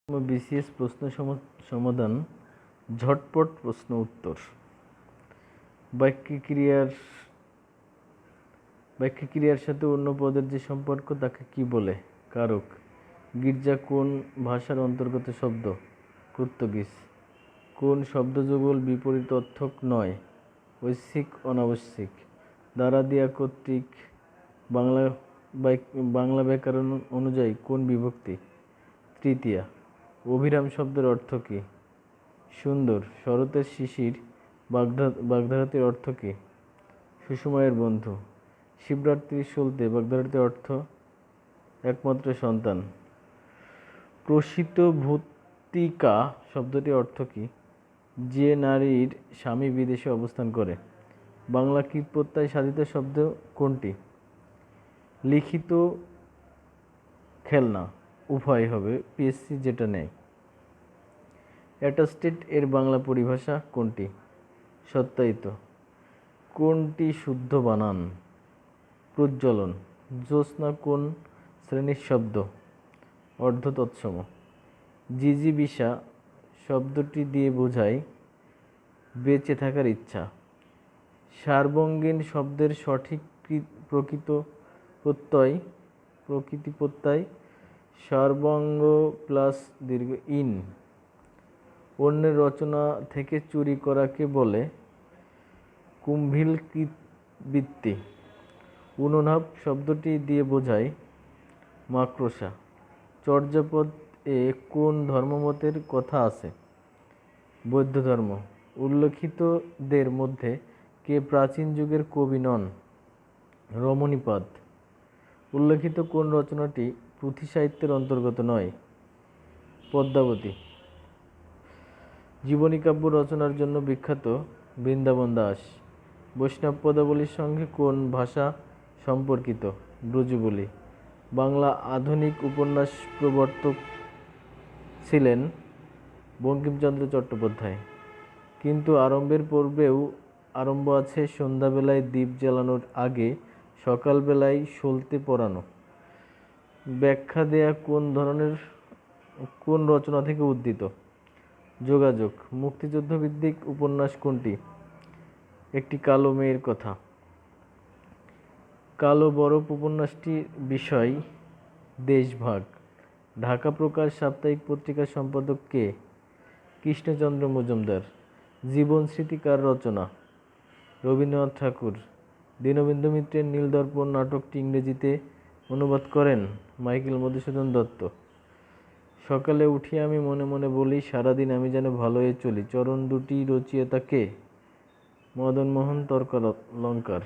BCS প্রশ্ন সমাধান, ঝটপট প্রশ্ন উত্তর। বাক্যে ক্রিয়ার সাথে অন্য পদের যে সম্পর্ক তাকে কি বলে? কারক। গির্জা কোন ভাষার অন্তর্গত শব্দ? পর্তুগিজ। কোন শব্দযুগল বিপরীত অর্থক নয়? ঐচ্ছিক, অনাবশ্যিক। দ্বারা দিয়া কর্তৃক বাংলা ব্যাকরণ অনুযায়ী কোন বিভক্তি? তৃতীয়া। অভিরাম শব্দের অর্থ কী? সুন্দর। শরতের শিশির বাগধারাটির অর্থ কী? সুষুমায়ের বন্ধু। শিবরাত্রির সলতে বাগধারাটির অর্থ একমাত্র সন্তান। প্রসিত ভূতিকা শব্দটির অর্থ কী? যে নারীর স্বামী বিদেশে অবস্থান করে। বাংলা কৃৎপ্রত্যয় সাধিত শব্দ কোনটি? লিখিত, খেলনা, উভয় হবে, পিএসসি যেটা নেয়। অ্যাটাস্টেড এর বাংলা পরিভাষা কোনটি? সত্যায়িত। কোনটি শুদ্ধ বানান? প্রজ্বলন। জ্যোৎস্না কোন শ্রেণীর শব্দ? অর্ধতৎসম। জিজিবিষা শব্দটি দিয়ে বোঝায় বেঁচে থাকার ইচ্ছা। সার্বঙ্গীন শব্দের সঠিক প্রকৃতি প্রত্যয় সর্বাঙ্গ প্লাস দীর্ঘ ইন। অন্যের রচনা থেকে চুরি করাকে বলে কুম্ভিলবৃত্তি। অনুনাভ শব্দটি দিয়ে বোঝায় মাকড়সা। চর্যাপদ এ কোন ধর্মমতের কথা আছে? বৌদ্ধ ধর্ম। উল্লেখিতদের মধ্যে কে প্রাচীন যুগের কবি নন? রমণীপাদ। উল্লেখিত কোন রচনাটি পুঁথি সাহিত্যের অন্তর্গত নয়? পদ্মাবতী। জীবনী কাব্য রচনার জন্য বিখ্যাত বৃন্দাবন দাস। বৈষ্ণব পদাবলীর সঙ্গে কোন ভাষা সম্পর্কিত? ব্রজবুলি। বাংলা আধুনিক উপন্যাস প্রবর্তক ছিলেন বঙ্কিমচন্দ্র চট্টোপাধ্যায়। কিন্তু আরম্ভের পূর্বেও আরম্ভ আছে সন্ধ্যাবেলায় দীপ জ্বালানোর আগে সকালবেলায় সলতে পরানো। ব্যাখ্যা দেয়া কোন রচনা থেকে উদ্ধৃত? যোগাযোগ। মুক্তিযুদ্ধভিত্তিক উপন্যাস কোনটি? একটি কালো মেয়ের কথা। কালো বরফ উপন্যাসটির বিষয় দেশভাগ। ঢাকা প্রকাশ সাপ্তাহিক পত্রিকার সম্পাদক কে? কৃষ্ণচন্দ্র মজুমদার। জীবন স্মৃতি কার রচনা? রবীন্দ্রনাথ ঠাকুর। দীনবন্ধু মিত্রের নীলদর্পণ নাটকটি ইংরেজিতে অনুবাদ করেন মাইকেল মধুসূদন দত্ত। সকালে উঠি আমি মনে মনে বলি, সারাদিন আমি যেন ভালো হয়ে চলি। চরণ দুটি রচয়িতা কে? মদনমোহন তর্কালঙ্কার।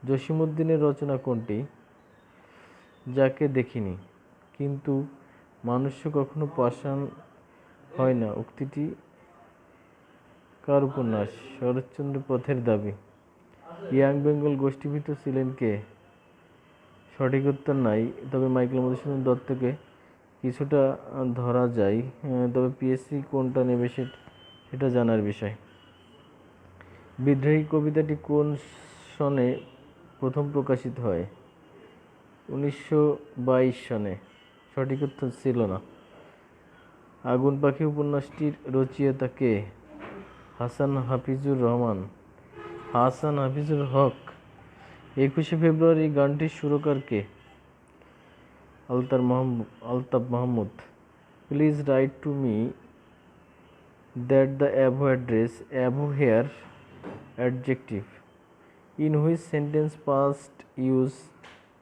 জসীমউদ্দীনের রচনা কোনটি? যাকে দেখিনি কিন্তু মানুষ্য কখনো পাষাণ হয় না উক্তিটি কার উপন্যাস? শরৎচন্দ্র পথের দাবী। ইয়াং বেঙ্গল গোষ্ঠীভূত ছিলেন কে? সঠিক উত্তর নাই, তবে মাইকেল মধুসূদন দত্তকে কিছুটা ধরা যায়, তবে পিএসসি কোনটা নেবে সেটা জানার বিষয়। বিদ্রোহী কবিতাটি কোন সনে প্রথম প্রকাশিত হয়? 1922 সনে। সঠিক উত্তর ছিল না। আগুন পাখি উপন্যাসটির রচয়িতা কে? হাসান হাফিজুর হক। 21শে ফেব্রুয়ারি গানটির সুরকার কে? Altaf Mahmud. Please write to me that the above address above here adjective in which sentence past use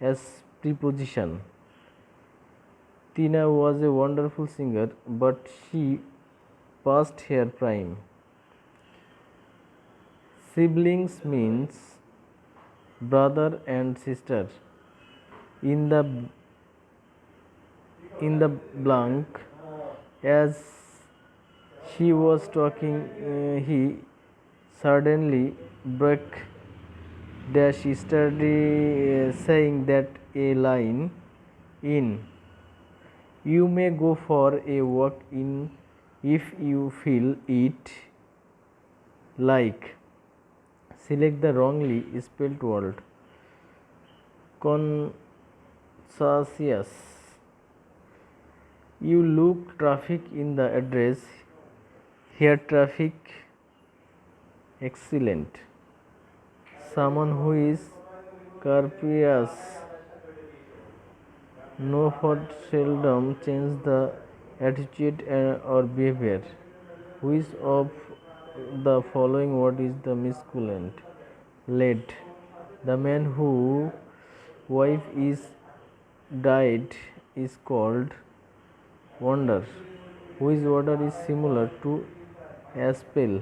as preposition. Tina was a wonderful singer but she passed her prime. Siblings means brother and sister. In the blank, as she was talking, he suddenly broke dash started saying that a line in you may go for a walk in if you feel it like. Select the wrongly spelled word. Conscious. You look traffic in the address. Here traffic excellent. Someone who is courteous. No for seldom change the attitude or behavior. Which of the following word is the masculine? Led. The man who wife is died is called wonder. Which water is similar to aspel?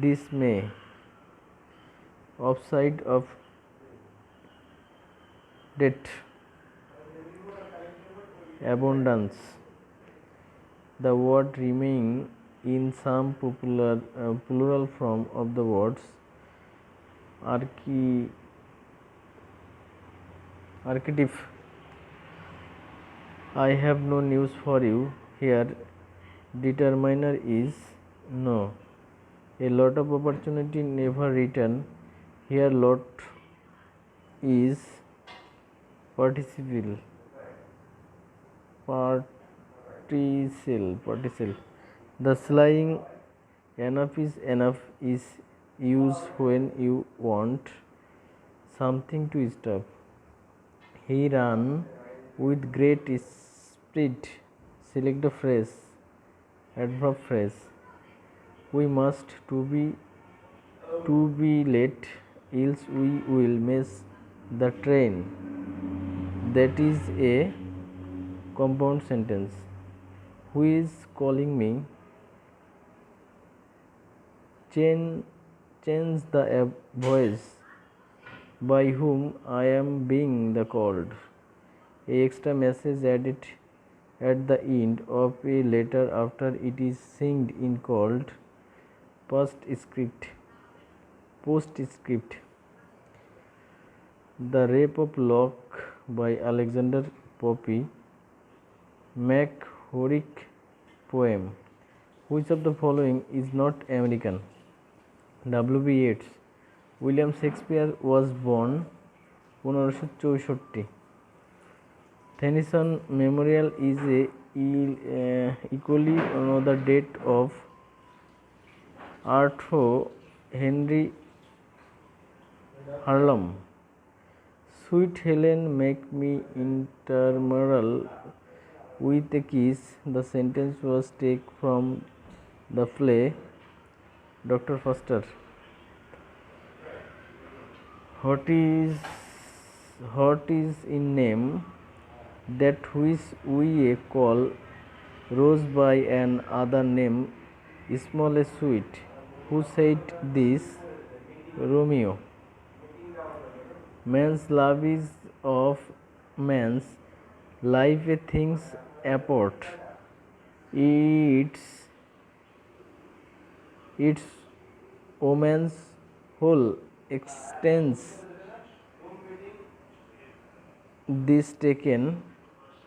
Dismay. Upside of death. Abundance. The word remaining in some plural form of the words archetype. I have no news for you. Here determiner is no. A lot of opportunity never return. Here lot is participle. The slang enough is used when you want something to stop. He ran with great speed. Select the phrase. Adverb phrase. We must to be late, else we will miss the train. That is a compound sentence. Who is calling me? Change the voice. By whom I am being the called. A extra message added at the end of a letter after it is sent in called postscript. The Rape of Lock by Alexander Pope. Mac-Horrick poem. Which of the following is not American? W.B. Yeats. William Shakespeare was born 1564. Tennyson Memorial is equally another date of Arthur Henry Harlem. Sweet Helen, make me intermural with a kiss. The sentence was taken from the play Dr. Foster. What is in name that which we call rose by an other name small a sweet? Who said this? Romeo. Man's love is of man's life a things apart. Its woman's whole extends. This taken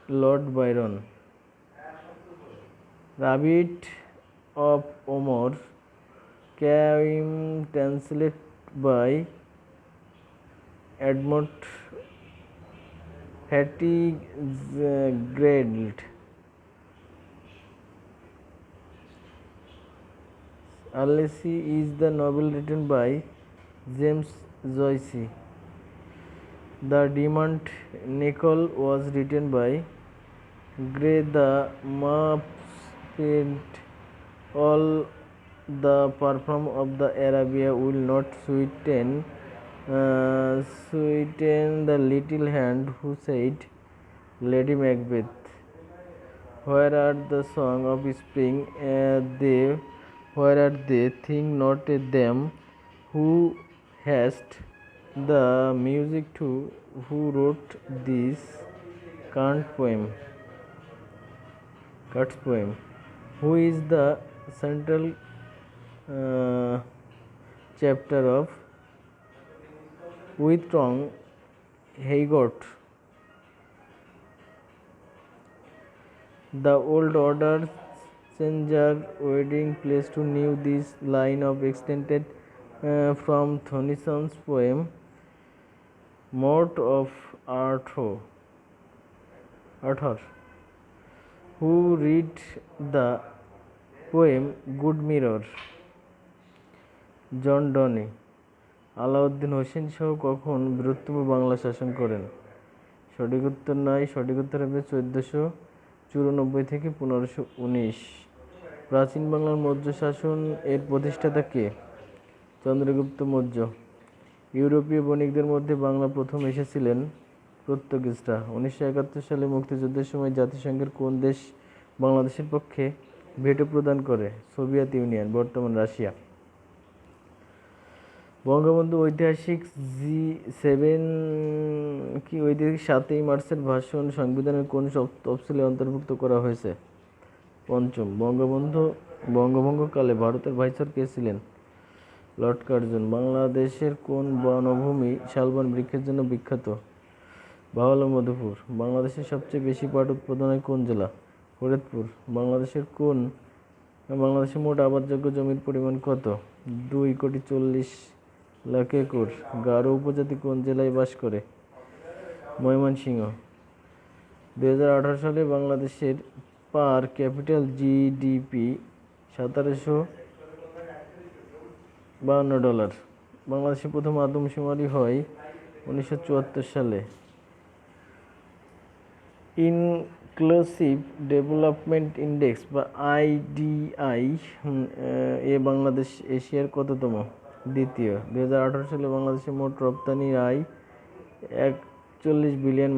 Lord Byron. Rabbit of Omar came translated by Edmund Fitzgerald. Ulysses is the novel written by James Joyce. The Demon Nickel was written by Gray. The Maps paint all the perfume of the Arabia will not sweeten the little hand who said, Lady Macbeth. Where are the song of spring? Where are they? Think not them who hast the music to who wrote this Kant's poem. Who is the central chapter of With Tongue Haygot. The old order changer wedding place to new. This line of extended from Tennyson's poem Mort of Arthur. Who read the poem good mirror? John Donne. Alauddin Hussain Shah কখন বৃহত্তম বাংলা শাসন করেন? সঠিক উত্তর নাই। সঠিক উত্তর হবে 1494 থেকে 1519। প্রাচীন বাংলার মৌর্য শাসন এর প্রতিষ্ঠাতা কে? চন্দ্রগুপ্ত মৌর্য। ইউরোপীয় বণিকদের মধ্যে বাংলা প্রথম এসেছিলেন পর্তুগিজরা। 1971 সালে মুক্তিযুদ্ধের সময় জাতিসংঘের কোন দেশ বাংলাদেশের পক্ষে ভেটো প্রদান করে? সোভিয়েত ইউনিয়ন, বর্তমান রাশিয়া। বঙ্গবন্ধু ঐতিহাসিক ঐতিহাসিক 7ই মার্চের ভাষণ সংবিধানের কোন তফসিলে অন্তর্ভুক্ত করা হয়েছে? পঞ্চম। বঙ্গভঙ্গকালে ভারতের ভাইসরয় কে ছিলেন? Lord Curzon. বাংলাদেশের কোন বনভূমি শালবন বৃক্ষের জন্য বিখ্যাত? বাউল ও মধুপুর। বাংলাদেশের সবচেয়ে বেশি পাট উৎপাদন হয় কোন জেলা? ফরিদপুর। বাংলাদেশের মোট আবাদযোগ্য জমির পরিমাণ কত? 2,40,00,000 একর। গারো উপজাতি কোন জেলায় বাস করে? ময়মনসিংহ। 2018 সালে বাংলাদেশের পার ক্যাপিটাল জিডিপি $1752। বাংলাদেশের প্রথম আদমশুমারি হয় 1974 সালে। ইনক্লুসিভ ডেভেলপমেন্ট ইন্ডেক্স বা আইডিআই এ বাংলাদেশ এশিয়ার কততম? দ্বিতীয়। 2018 সালে বাংলাদেশের মোট রপ্তানি আয় $41 বিলিয়ন।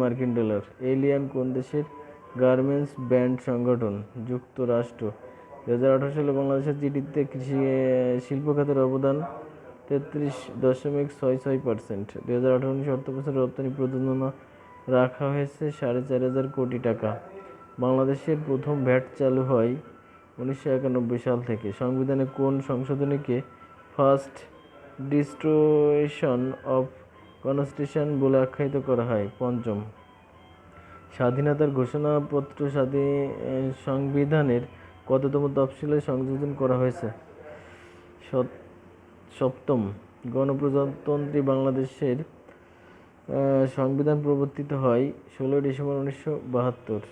এলিয়ান কোন দেশের গার্মেন্টস ব্যান্ড সংগঠন? যুক্তরাষ্ট্র। 2018 সালে বাংলাদেশের জিডিপিতে কৃষি শিল্প খাতের অবদান 33.66%। 2018-19 অর্থবছরে রপ্তানি প্রযোজনা রাখা হয়েছে 4,500 কোটি টাকা। বাংলাদেশের প্রথম ভ্যাট চালু হয় 1991 সাল থেকে। সংবিধানে কোন সংশোধনীকে ফার্স্ট ডিস্ট্রোয়েশন অফ কনস্টিটিউশন বলে আখ্যায়িত করা হয়? পঞ্চম। স্বাধীনতার ঘোষণাপত্র সংবিধানের কততম তফসিলে সংযোজন করা হয়েছে? সপ্তম। গণপ্রজাতন্ত্রী বাংলাদেশের সংবিধান প্রবর্তিত হয় 16 ডিসেম্বর 1972।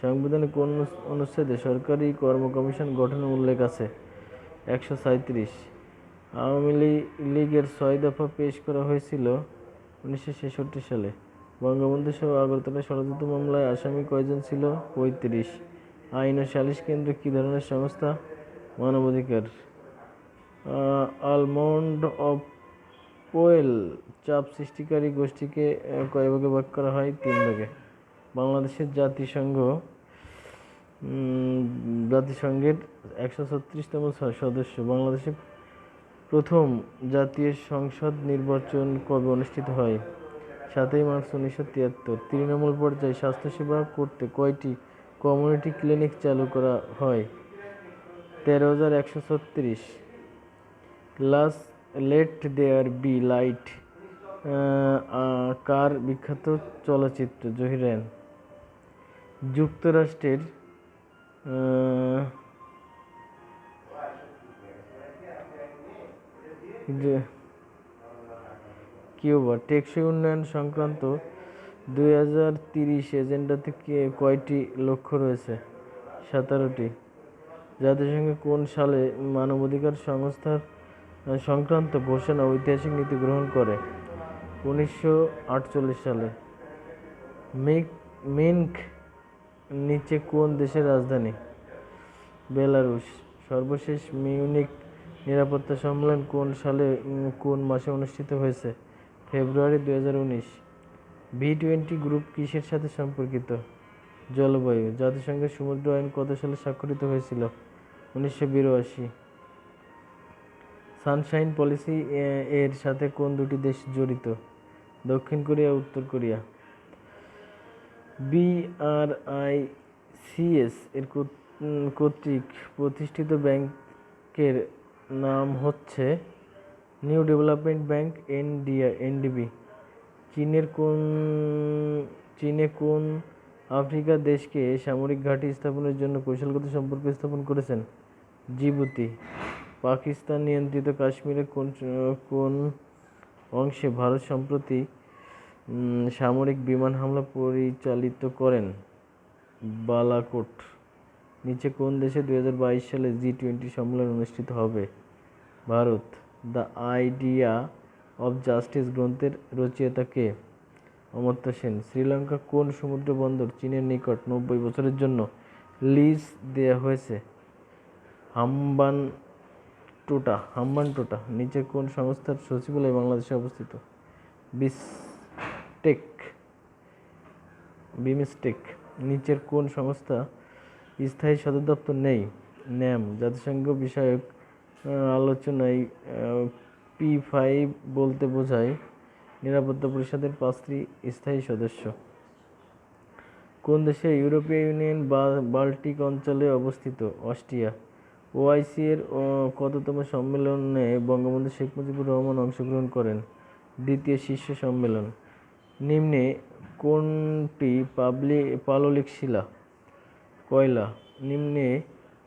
সংবিধানে কোন অনুচ্ছেদে সরকারি কর্ম কমিশন গঠনের উল্লেখ আছে? 137। আওয়ামী লীগের 6 দফা পেশ করা হয়েছিল 1966 সালে। বঙ্গবন্ধু সহ আগরতলা ষড়যন্ত্র মামলায় আসামি কয়জন ছিল? 35। আইন ও সালিশ কেন্দ্র কী ধরনের সংস্থা? মানবাধিকার। আলমন্ড অফ পোয়েল চাপ সৃষ্টিকারী গোষ্ঠীকে কয় ভাগে ভাগ করা হয়? 3 ভাগে। বাংলাদেশের জাতিসংঘের 136তম সদস্য। বাংলাদেশের প্রথম জাতীয় সংসদ নির্বাচন কবে অনুষ্ঠিত হয়? 7ই মার্চ 1973। তৃণমূল পর্যায়ে স্বাস্থ্যসেবা করতে কয়টি কমিউনিটি ক্লিনিক চালু করা হয়? 13,136। লেট দেয়ার বি লাইট কার বিখ্যাত চলচ্চিত্র? জহির রায়হান। যুক্তরাষ্ট্রের কিউবা টেকসই উন্নয়ন সংক্রান্ত 2030 এজেন্ডাতে কয়টি লক্ষ্য রয়েছে? 17টি। জাতিসংঘ কোন সালে মানবাধিকার সংক্রান্ত ঘোষণা ঐতিহাসিক নীতি গ্রহণ করে? 1948 সালে। মিনস্ক নিচে কোন দেশের রাজধানী? বেলারুশ। সর্বশেষ মিউনিখ নিরাপত্তা সম্মেলন কোন মাসে অনুষ্ঠিত হয়েছে? ফেব্রুয়ারি 2019। V20 গ্রুপ কিসের সাথে সম্পর্কিত? জলবায়ু। জাতিসংঘের সমুদ্র আইন কত সালে স্বাক্ষরিত হয়েছিল? 1982। সানশাইন পলিসি এর সাথে কোন দুটি দেশ জড়িত? দক্ষিণ কোরিয়া, উত্তর কোরিয়া। BRICS এর কর্তৃক প্রতিষ্ঠিত ব্যাংকের নাম হচ্ছে নিউ ডেভেলপমেন্ট ব্যাংক, NDB। চীনে কোন আফ্রিকা দেশকে সামরিক ঘাঁটি স্থাপনের জন্য কৌশলগত সম্পর্ক স্থাপন করেছেন? জিবুতি। পাকিস্তান নিয়ন্ত্রিত কাশ্মীরের কোন অংশে ভারত সম্প্রতি সামরিক বিমান হামলা পরিচালিত করেন? বালাকোট। নিচে কোন দেশে 2022 সালে G20 সম্মেলন অনুষ্ঠিত হবে? Bharat. The idea of justice গ্রন্থের রচয়িতা কে? অমর্ত্য সেন। শ্রীলঙ্কা কোন সমুদ্র বন্দর চীনের নিকট 90 বছরের জন্য লিজ দেয়া হয়েছে? হাম্বানটোটা। নিচের কোন সংস্থার সচিবালয় বাংলাদেশে অবস্থিত? বিমস্টেক। নিচের কোন সংস্থা স্থায়ী সদর দপ্তর নেই? ন্যাম। জাতিসংঘ বিষয়ক আলোচনায় P5 বলতে বোঝায় নিরাপত্তা পরিষদের 5টি স্থায়ী সদস্য। কোন দেশে ইউরোপীয় ইউনিয়ন বাল্টিক অঞ্চলে অবস্থিত? অস্ট্রিয়া। ওআইসি এর কততম সম্মেলনে বঙ্গবন্ধু শেখ মুজিবুর রহমান অংশগ্রহণ করেন? দ্বিতীয় শীর্ষ সম্মেলন। নিম্নে কোনটি পাললিক শিলা? কয়লা। নিম্নে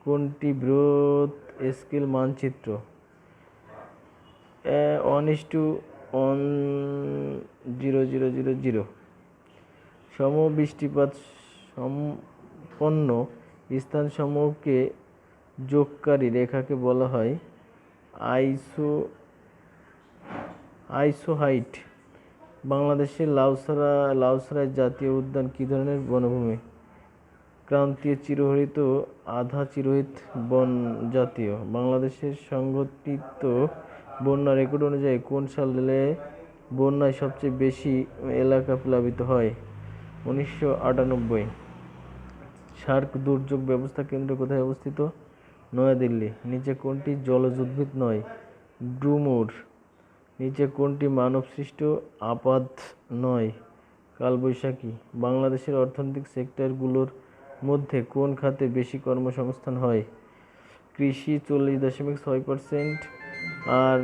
কোনটি বৃহৎ স্কেল মানচিত্র? 1:10000। সমবৃষ্টিপাত সম্পন্ন স্থানসমূহকে যোগকারী রেখাকে বলা হয় আইসোহাইট। বাংলাদেশের লাউসরাই জাতীয় উদ্যান কী ধরনের বনভূমি? ক্রান্তীয় চিরহরিত আধা চিরহরিত বন জাতীয়। বাংলাদেশের সংঘটিত বন্যা রেকর্ড অনুযায়ী কোন সালে বন্যায় সবচেয়ে বেশি এলাকা প্লাবিত হয়? 1998। সার্ক দুর্যোগ ব্যবস্থা কেন্দ্র কোথায় অবস্থিত? নয়াদিল্লি। নিচে কোনটি জলজ উদ্ভিদ নয়? ড্রুমুর। নিচে কোনটি মানবসৃষ্ট আপাত নয়? কালবৈশাখী। বাংলাদেশের অর্থনৈতিক সেক্টরগুলোর মধ্যে কোন খাতে বেশি কর্মসংস্থান হয়? কৃষি 40.6% আর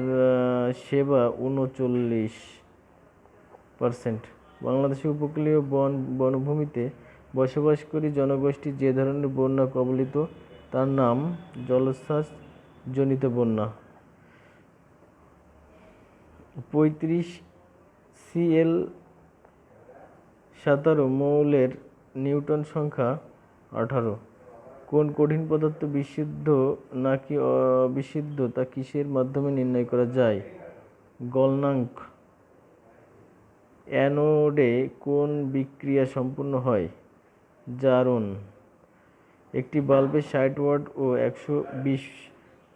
সেবা 39%। বাংলাদেশের উপকূলীয় বনভূমিতে বসবাসকারী জনগোষ্ঠী যে ধরনের বন্যা কবলিত তার নাম জলোচ্ছ্বাস জনিত বন্যা। 35 Cl17 মৌলের নিউটন সংখ্যা 18। কোন কঠিন পদার্থ বিশুদ্ধ নাকি অবিশুদ্ধ তা কিসের মাধ্যমে নির্ণয় করা যায়? গলনাঙ্ক। অ্যানোডে কোন বিক্রিয়া সম্পন্ন হয়? জারণ। একটি বাল্বে 60 ওয়াট ও 120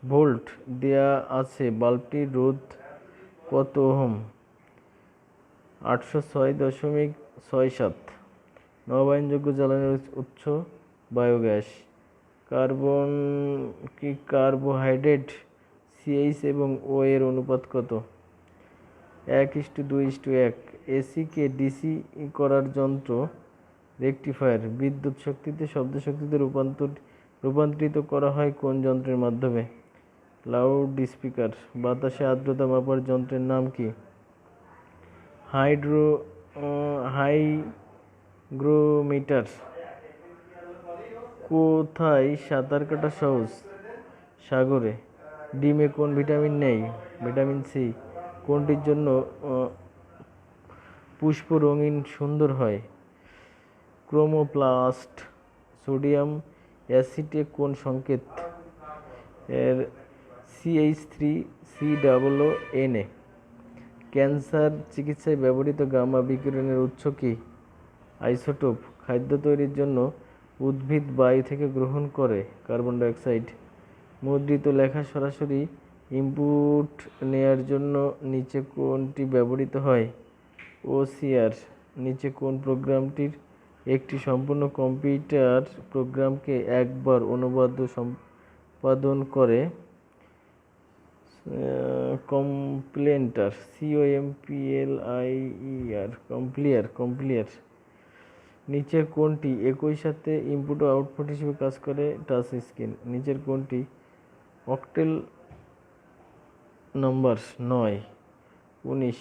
ভোল্ট দেয়া আছে, বাল্বটির রোধ কত ওহম? 806.67। নবায়নযোগ্য জ্বালানির উৎস বায়োগ্যাস। কার্বোহাইড্রেট CH এবং O এর অনুপাত কত? 1:2:1। এসিকে ডিসি করার যন্ত্র রেকটিফায়ার। বিদ্যুৎ শক্তিতে শব্দ শক্তিতে রূপান্তরিত করা হয় কোন যন্ত্রের মাধ্যমে? Loud speaker. বাতাসে আর্দ্রতা মাপার যন্ত্রের নাম কি? হাইগ্রোমিটার। কোথায় সাঁতার কাটা সহজ? সাগরে। ডিমে কোন ভিটামিন নেই? Vitamin C. কোনটির জন্য পুষ্প রঙিন সুন্দর হয়? ক্রোমোপ্লাস্ট। সোডিয়াম অ্যাসিটে কোন সংকেত? এর CH3COO Na। ক্যান্সার চিকিৎসায় ব্যবহৃত গামা বিকিরণের উৎস কি? আইসোটোপ। খাদ্য তৈরির জন্য উদ্ভিদ বায়ু থেকে গ্রহণ করে কার্বন ডাইঅক্সাইড। মুদ্রিত লেখা সরাসরি ইনপুট নেয়ার জন্য নিচে কোনটি ব্যবহৃত হয়? OCR। নিচে কোন প্রোগ্রামটির একটি সম্পূর্ণ কম্পিউটার প্রোগ্রামকে একবার অনুবাদ ও সম্পাদন করে? কম্পিলেন্টার। কম্পিলিয়ার। নিচের কোনটি একই সাথে ইনপুট ও আউটপুট হিসেবে কাজ করে? Touch screen. নিচের কোনটি অক্টেল নম্বর 9? 19।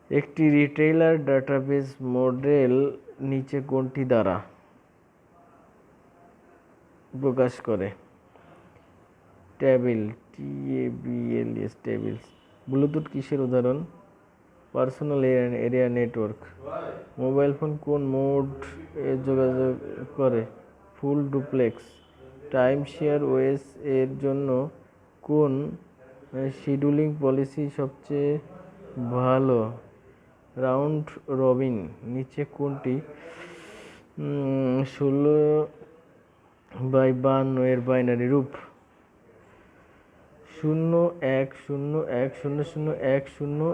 একটি রিটেইলার ডাটাবেস মডেল নিচে কোনটি দ্বারা প্রকাশ করে? টেবিলস। ব্লুটুথ কিসের উদাহরণ? Personal area network. Mobile phone কোন মোড এ যোগাযোগ করে? Full duplex. টাইম শেয়ার ওয়েস এর জন্য কোন শিডিউলিং পলিসি সবচেয়ে ভালো? Round robin. নিচে কোনটি 16/52 এর বাইনারি রূপ? 0, 1, 0, 1, 0, 0, 1, 0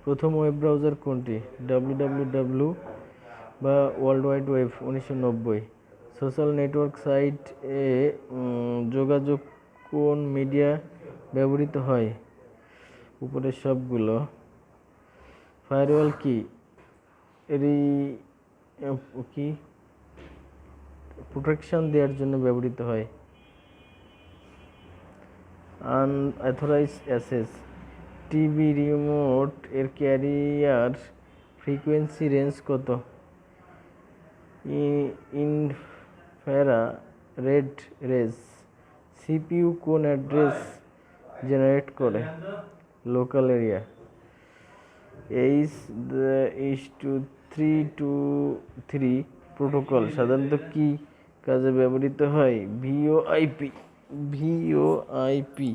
প্রথম ওয়েব ব্রাউজার কোনটি? www বা world wide web 1990। Social network site এ যোগাযোগ কোন মিডিয়া ব্যবহৃত হয়? উপরের সবগুলো। ফায়ারওয়াল কি কি প্রোটেকশন দেওয়ার জন্য ব্যবহৃত হয়? Unauthorised access. টিভি রিমোট এর ক্যারিয়ার ফ্রিকোয়েন্সি রেঞ্জ কত? Infrared range. সিপিইউ কোন অ্যাড্রেস জেনারেট করে? Local area. H.323 প্রোটোকল সাধারণত কি কাজে ব্যবহৃত হয়? ভিওআইপি।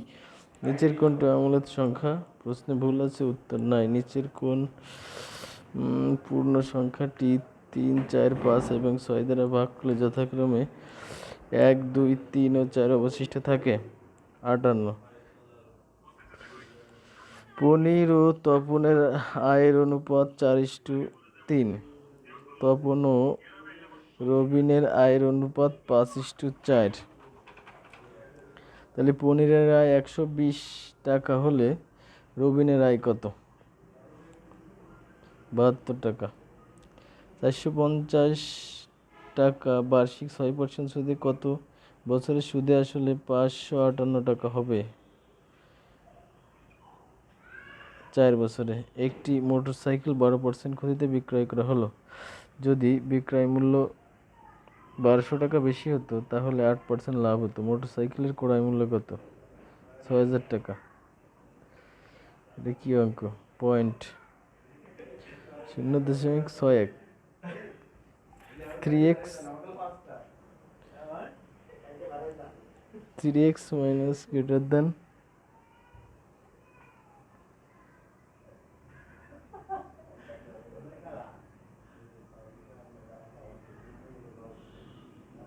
নিচের কোনটা আমূলত সংখ্যা? প্রশ্নে ভুল আছে, উত্তর নাই। নিচের কোন পূর্ণ সংখ্যাটি 3, 4, 5 এবং 6 দ্বারা ভাগ করলে যথাক্রমে 1, 2, 3 ও 4 অবশিষ্ট থাকে? 58। পনির ও তপনের আয়ের অনুপাত 4:3। তপন ও রবিনের আয়ের অনুপাত 5:4। তাহলে পনিরের আয় 120 টাকা হলে রবিনের আয় কত? 72 টাকা। 450 টাকা বার্ষিক 6% সুদে কত বছরের সুদে আসলে 558 টাকা হবে? 4 বছরে। একটি মোটরসাইকেল 12% ক্ষতিতে বিক্রয় করা হলো। যদি বিক্রয় মূল্য 1200 টাকা বেশি হতো তাহলে 8% লাভ হতো। মোটরসাইকেলের ক্রয় মূল্য কত? 6000 টাকা। এটা কি অঙ্ক? Point 0.61। 3x minus greater than